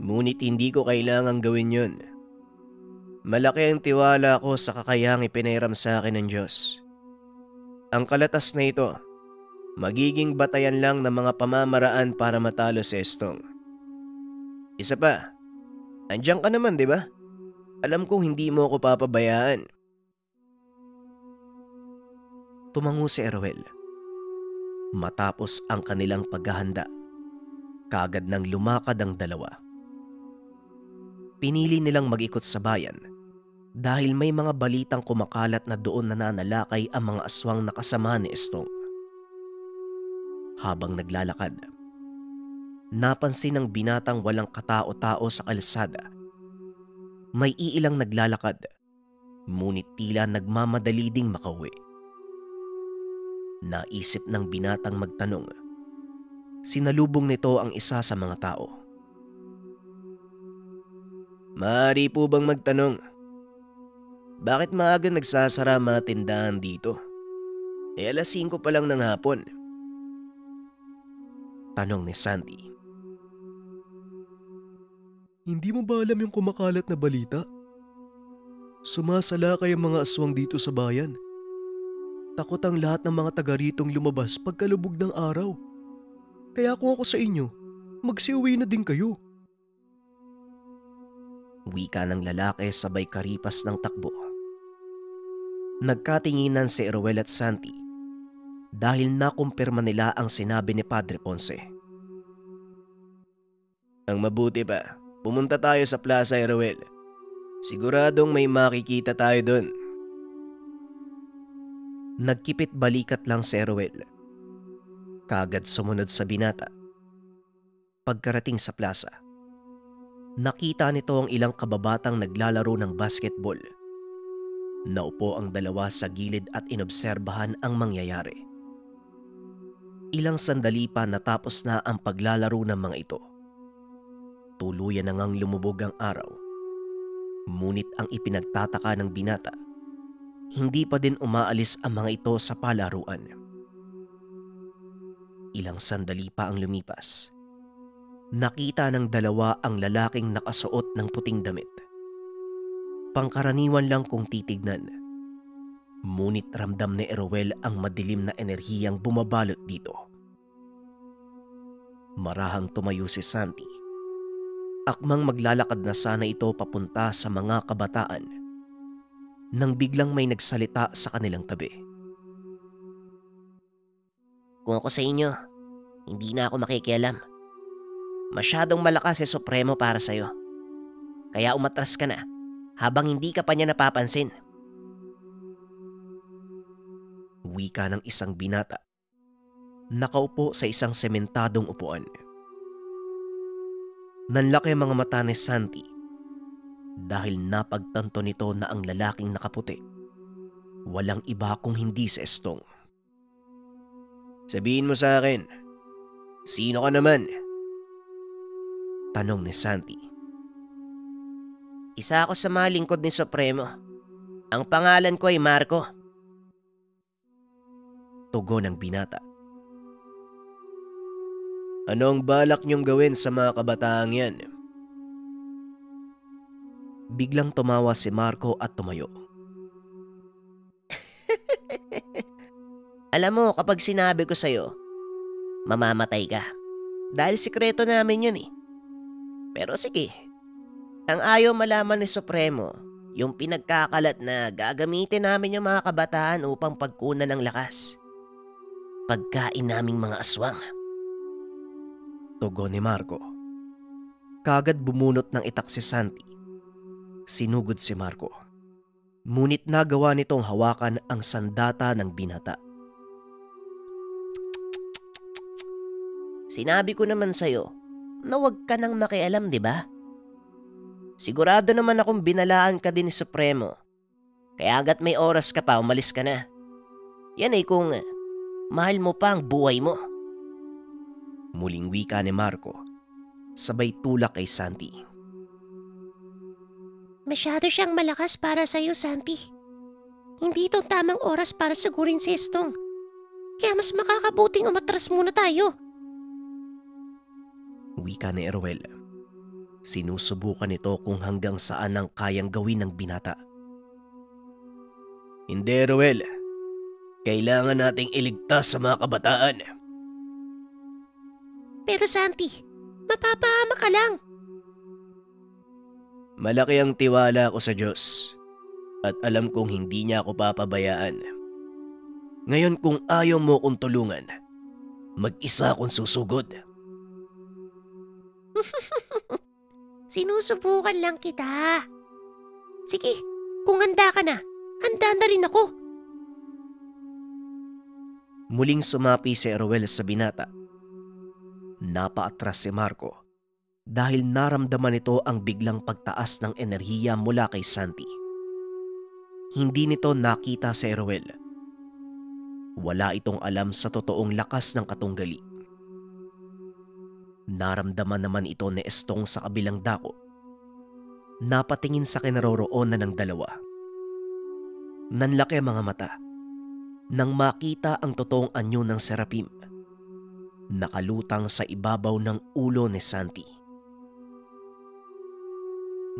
Ngunit hindi ko kailangang gawin yun. Malaki ang tiwala ko sa kakayahang ipinairam sa akin ng Diyos. Ang kalatas na ito, magiging batayan lang ng mga pamamaraan para matalo si Estong. Isa pa, andiyan ka naman, di ba? Alam kong hindi mo ako papabayaan. Tumango si Eruel. Matapos ang kanilang paghahanda, kaagad nang lumakad ang dalawa. Pinili nilang mag-ikot sa bayan dahil may mga balitang kumakalat na doon nananalakay ang mga aswang na kasama ni Estong. Habang naglalakad, napansin ng binatang walang katao-tao sa kalsada. May iilang naglalakad, ngunit tila nagmamadali ding makauwi. Naisip ng binatang magtanong. Sinalubong nito ang isa sa mga tao. Maaari po bang magtanong? Bakit maaga nagsasara mga tindahan dito? Alas 5 pa lang ng hapon. Tanong ni Santi. Hindi mo ba alam yung kumakalat na balita? Sumasalakay ang mga aswang dito sa bayan. Takot ang lahat ng mga taga ritong lumabas pagkalubog ng araw. Kaya kung ako sa inyo, magsiuwi na din kayo. Wika ng lalaki sabay karipas ng takbo. Nagkatinginan si Eruel at Santi dahil nakumpirma nila ang sinabi ni Padre Ponce. Ang mabuti pa, pumunta tayo sa Plaza Eruel. Siguradong may makikita tayo doon. Nagkipit balikat lang si Eruel. Kaagad sumunod sa binata. Pagkarating sa plaza, nakita nito ang ilang kababatang naglalaro ng basketball. Naupo ang dalawa sa gilid at inobserbahan ang mangyayari. Ilang sandali pa natapos na ang paglalaro ng mga ito. Tuluyan na ngang lumubog ang araw. Ngunit ang ipinagtataka ng binata, hindi pa din umaalis ang mga ito sa palaruan. Ilang sandali pa ang lumipas. Nakita ng dalawa ang lalaking nakasuot ng puting damit. Pangkaraniwan lang kung titignan. Ngunit ramdam ni Eruel ang madilim na enerhiyang bumabalot dito. Marahang tumayo si Santi. Akmang maglalakad na sana ito papunta sa mga kabataan nang biglang may nagsalita sa kanilang tabi. Kung ako sa inyo, hindi na ako makikialam. Masyadong malakas si Supremo para sa'yo. Kaya umatras ka na habang hindi ka pa niya napapansin. Wika ng isang binata. Nakaupo sa isang sementadong upuan. Nanlaki ang mga mata ni Santi dahil napagtanto nito na ang lalaking nakaputi walang iba kung hindi si Estong. Sabihin mo sa akin, sino ka naman? Tanong ni Santi. Isa ako sa mga lingkod ni Supremo. Ang pangalan ko ay Marco. Tugon ng binata. Anong balak niyong gawin sa mga kabataang yan? Biglang tumawa si Marco at tumayo. Alam mo, kapag sinabi ko sa'yo, mamamatay ka. Dahil sikreto namin yun eh. Pero sige, ang ayaw malaman ni Supremo, yung pinagkakalat na gagamitin namin yung mga kabataan upang pagkunan ng lakas. Pagkain naming mga aswang. Tugon ni Marco. Kagad bumunot ng itak si Santi. Sinugod si Marco. Ngunit nagawa nitong hawakan ang sandata ng binata. Sinabi ko naman sa'yo na huwag ka nang makialam, di ba? Sigurado naman akong binalaan ka din ni Supremo. Kaya agad may oras ka pa, umalis ka na. Yan ay kung mahal mo pa ang buhay mo. Muling wika ni Marco, sabay tulak kay Santi. Masyado siyang malakas para sa'yo, Santi. Hindi itong tamang oras para sagurin si Estong. Kaya mas makakabuting umatras muna tayo. Wika ni Eruel. Sinusubukan nito kung hanggang saan ang kayang gawin ng binata. Hindi, Ruel. Kailangan nating iligtas sa mga kabataan. Pero Santi, mapapahama ka lang. Malaki ang tiwala ko sa Diyos at alam kong hindi niya ako papabayaan. Ngayon kung ayaw mo kong tulungan, mag-isa akong susugod. Sinusubukan lang kita. Sige, kung handa ka na, handa na rin ako. Muling sumapi si Eruel sa binata. Napaatras si Marco dahil naramdaman nito ang biglang pagtaas ng enerhiya mula kay Santi. Hindi nito nakita si Eruel. Wala itong alam sa totoong lakas ng katunggali. Naramdaman naman ito ni Estong sa kabilang dako. Napatingin sa kinaroroonan ng dalawa. Nanlaki ang mga mata nang makita ang totoong anyo ng Serapim. Nakalutang sa ibabaw ng ulo ni Santi.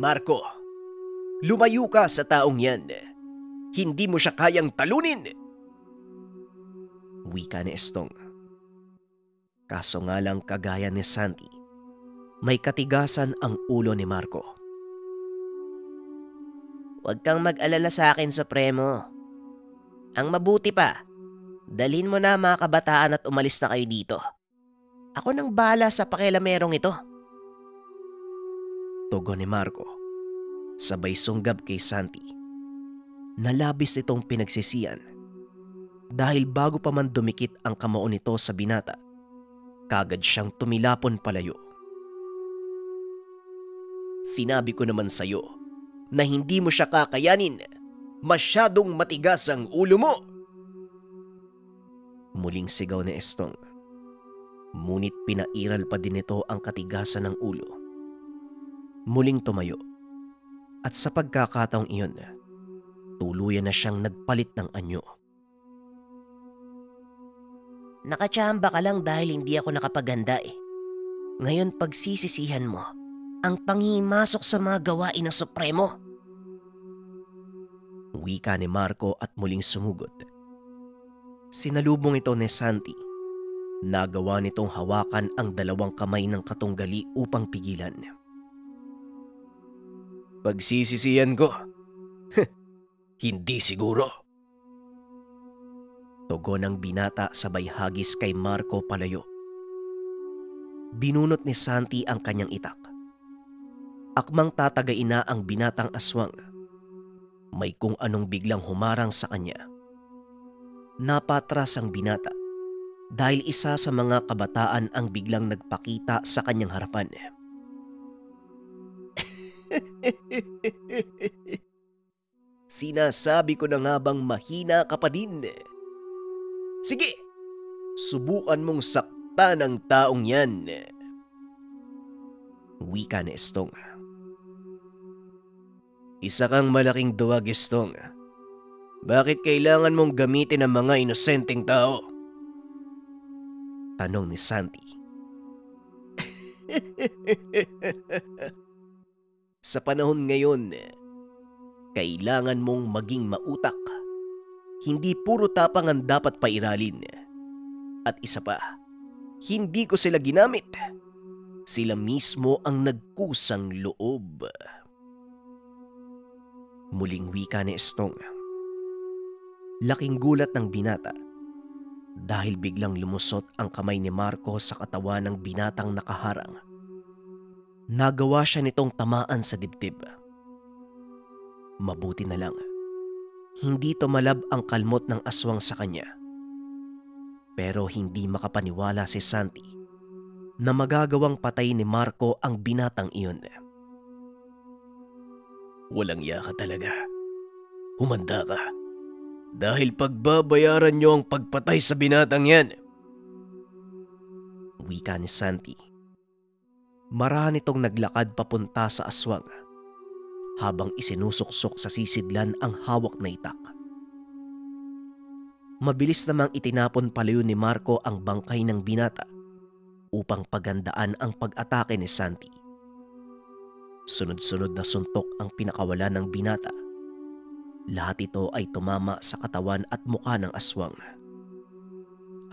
Marco, lumayo ka sa taong yan. Hindi mo siya kayang talunin. Wika ni Estong. Kaso nga lang kagaya ni Santi, may katigasan ang ulo ni Marco. Huwag kang mag-alala sa akin, Supremo. Ang mabuti pa, dalhin mo na ang mga kabataan at umalis na kayo dito. Ako nang bahala sa pakialamerong ito. Tugon ni Marco, sabay sunggab kay Santi. Nalabis itong pinagsisiyan dahil bago pa man dumikit ang kamao nito sa binata, kagad siyang tumilapon palayo. Sinabi ko naman sa'yo na hindi mo siya kakayanin. Masyadong matigas ang ulo mo. Muling sigaw ni Estong. Ngunit pinairal pa din ito ang katigasan ng ulo. Muling tumayo. At sa pagkakataong iyon, tuluyan na siyang nagpalit ng anyo. Nakachamba ka lang dahil hindi ako nakapaganda eh. Ngayon pagsisisihan mo ang panghimasok sa mga gawain ng Supremo. Wika ni Marco at muling sumugot. Sinalubong ito ni Santi Nagawa nitong hawakan ang dalawang kamay ng katunggali upang pigilan. Pagsisisihan ko? Hindi siguro. Tugon ng binata sabay hagis kay Marco palayo. Binunot ni Santi ang kanyang itak. Akmang tatagain na ang binatang aswang. May kung anong biglang humarang sa kanya. Napatras ang binata dahil isa sa mga kabataan ang biglang nagpakita sa kanyang harapan. Sinasabi ko na nga bang mahina ka pa din? Sige, subukan mong saktan ang taong yan. Wika ni Estong. Isa kang malaking duwag, Estong. Bakit kailangan mong gamitin ang mga inosenteng tao? Tanong ni Santi. Sa panahon ngayon, kailangan mong maging mautak. Hindi puro tapang ang dapat pairalin. At isa pa, hindi ko sila ginamit. Sila mismo ang nagkusang loob. Muling wika ni Estong. Laking gulat ng binata dahil biglang lumusot ang kamay ni Marco sa katawan ng binatang nakaharang. Nagawa siya nitong tamaan sa dibdib. Mabuti na lang, hindi tumalab ang kalmot ng aswang sa kanya. Pero hindi makapaniwala si Santi na magagawang patay ni Marco ang binatang iyon. Walang iya ka talaga. Humanda ka. Dahil pagbabayaran niyo ang pagpatay sa binatang yan. Wika ni Santi. Marahan itong naglakad papunta sa aswang habang isinusuksok sa sisidlan ang hawak na itak. Mabilis namang itinapon palayo ni Marco ang bangkay ng binata upang pagandaan ang pag-atake ni Santi. Sunod-sunod na suntok ang pinakawalan ng binata. Lahat ito ay tumama sa katawan at mukha ng aswang.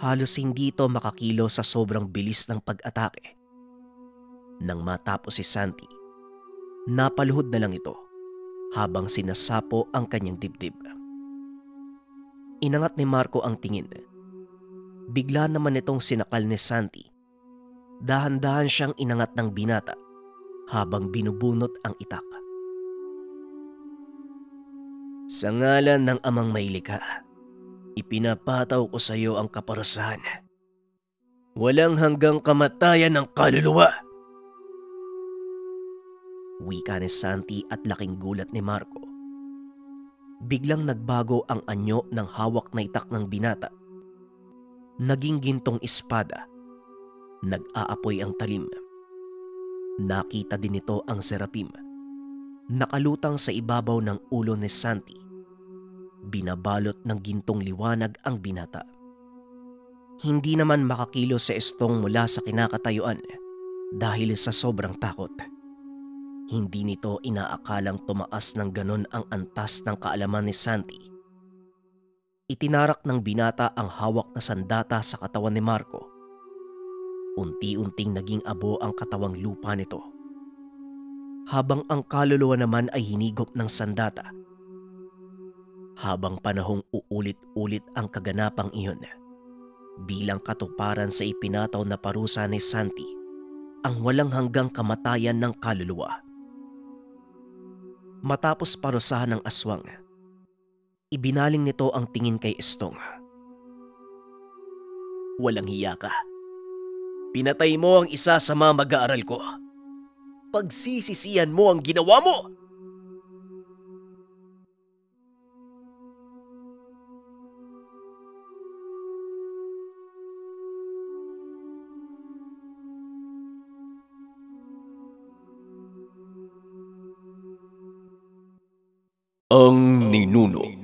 Halos hindi ito makakilo sa sobrang bilis ng pag-atake. Nang matapos si Santi, napaluhod na lang ito habang sinasapo ang kanyang dibdib. Inangat ni Marco ang tingin. Bigla naman itong sinakal ni Santi. Dahan-dahan siyang inangat ng binata habang binubunot ang itak. Sa ngalan ng amang mailikha, ipinapataw ko sa iyo ang kaparusahan. Walang hanggang kamatayan ng kaluluwa. Wika ni Santi at laking gulat ni Marco. Biglang nagbago ang anyo ng hawak na itak ng binata. Naging gintong espada. Nag-aapoy ang talim. Nakita din nito ang serapim. Nakalutang sa ibabaw ng ulo ni Santi. Binabalot ng gintong liwanag ang binata. Hindi naman makakilos sa Estong mula sa kinakatayuan dahil sa sobrang takot. Hindi nito inaakalang tumaas ng ganon ang antas ng kaalaman ni Santi. Itinarak ng binata ang hawak na sandata sa katawan ni Marco. Unti-unting naging abo ang katawang lupa nito. Habang ang kaluluwa naman ay hinigop ng sandata. Habang panahong uulit-ulit ang kaganapang iyon, bilang katuparan sa ipinataw na parusa ni Santi, ang walang hanggang kamatayan ng kaluluwa. Matapos parusahan ng aswang, ibinaling nito ang tingin kay Estong. Walang hiya ka. Pinatay mo ang isa sa mga mag-aaral ko. Pagsisisihan mo ang ginawa mo! Ang Ninuno.